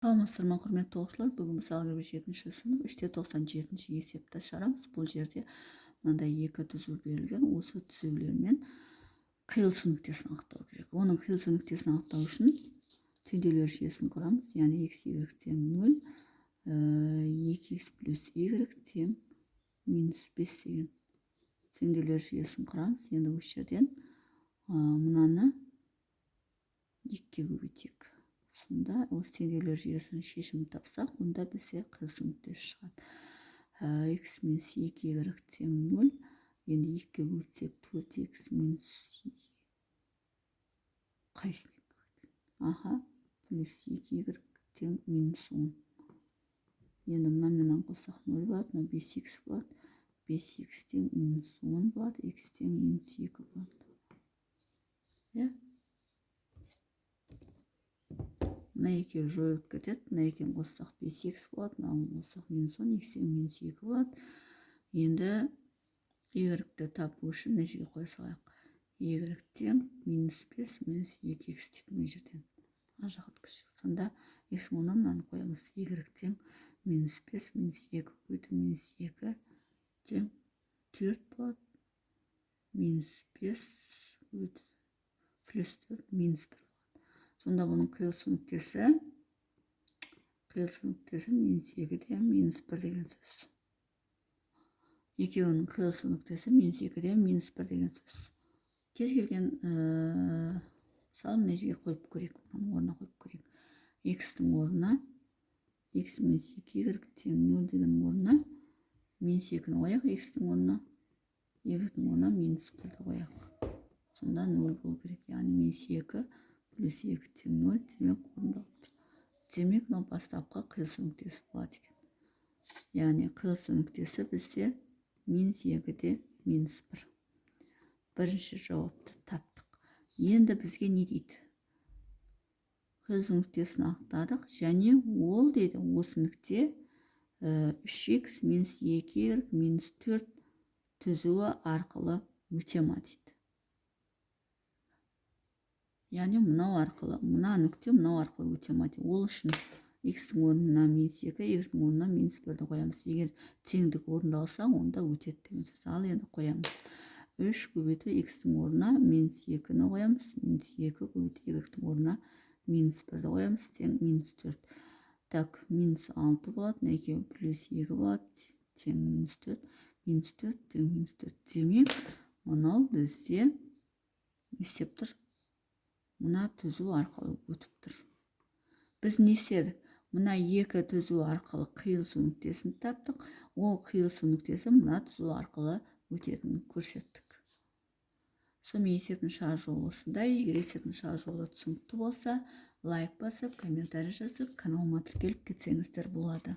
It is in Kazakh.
Саламатсыздар ма құрметті оқушылар, бүгін біз алгебра 7-ші сынып 3-97 есепті шығарамыз. Бұл жерде мынандай екі түзу берілген, осы түзулермен қиылысу нүктесін анықтау керек. Оның қиылысу нүктесін анықтау үшін теңдеулер жүйесін құрамыз, яғни x, y тең 0, 2x плюс y тең минус 5 деген теңдеулер жүйесін құрамыз. Енді осы жерден мынаны 2-ге көбейтейік. Сонда осы теңдеулер жүйесінің шешімін тапсақ, онда бізде қиылысу нүктесі шығады. X минус 2y тең 0. Енді 2-ге көбейтсек 4x минус қайсыны көбейткен? Плюс 2y тең минус 10. Енді мынаны қоссақ 0 болады, 5x болады. 5x тең минус 10 болады, x тең минус 2 болады. Мына екеуі жойылып кетеді. Мына екеуін қоссақ 5x болады, мынаны қоссақ минус 10, x тең минус 2 болады. Енді y-ті тапу үшін мына жерге қоя салайық. Y тең минус 5 минус 2x тек мына жерден. Жақты кіші. Сонда x орнына мынаны қоямыз. Y тең минус 5 минус 2 көбейту минус 2 тең 4 болады. Минус 5 көбейту плюс 4 минус 1 болады. Сонда бұның қиылысу нүктесі минус 2-де минус 1 деген сөз. Екеуінің қиылысу нүктесі минус 2-де минус 1 деген сөз. Кез келген мысалы мына жерге қойып көрейік, мынаның орнына қойып көрейік. X-тің орнына x минус 2y тең 0 деген орнына минус 2-ні қояйық, x-тің орнына y-тің орнына минус 1-ді қояйық. Сонда 0 болу керек, яғни минус 2 плюс 2 тең 0, демек орындалып тұр. Демек, мынау бастапқы қиылысу нүктесі болады екен. Яғни қиылысу нүктесі бізде минус 2-де минус 1. Бірінші жауапты таптық. Енді бізге не дейді? Қиылысу нүктесін анықтадық, және ол дейді осы нүкте 3x минус 2y минус 4 түзуі арқылы өте ма дейді. Яғни мына нүкте мынау арқылы өте ма дейді. Ол үшін x-тің орнына минус 2, y-тің орнына минус 1-ді қоямыз. Егер теңдік орындалса, онда өтеді деген сөз. Ал енді қоямыз. 3 көбейту x-тің орнына минус 2-ні қоямыз. Минус 2 көбейту y-тің орнына минус 1-ді қоямыз. Тең минус 4. Так, минус 6 болады. Екеуі плюс 2 болады. Тең минус 4. Минус 4 тең минус 4. Демек, мынау бізде есеп тұр. Мына түзу арқылы өтіп тұр. Біз не істедік? Мына екі түзу арқылы қиылысу нүктесін таптық. Ол қиылысу нүктесі мына түзу арқылы өтетінін көрсеттік. Сонымен есептің шығар жолы осындай. Егер есептің шығар жолы түсінікті болса, лайк басып, комментарий жазып, каналыма тіркеліп кетсеңіздер болады.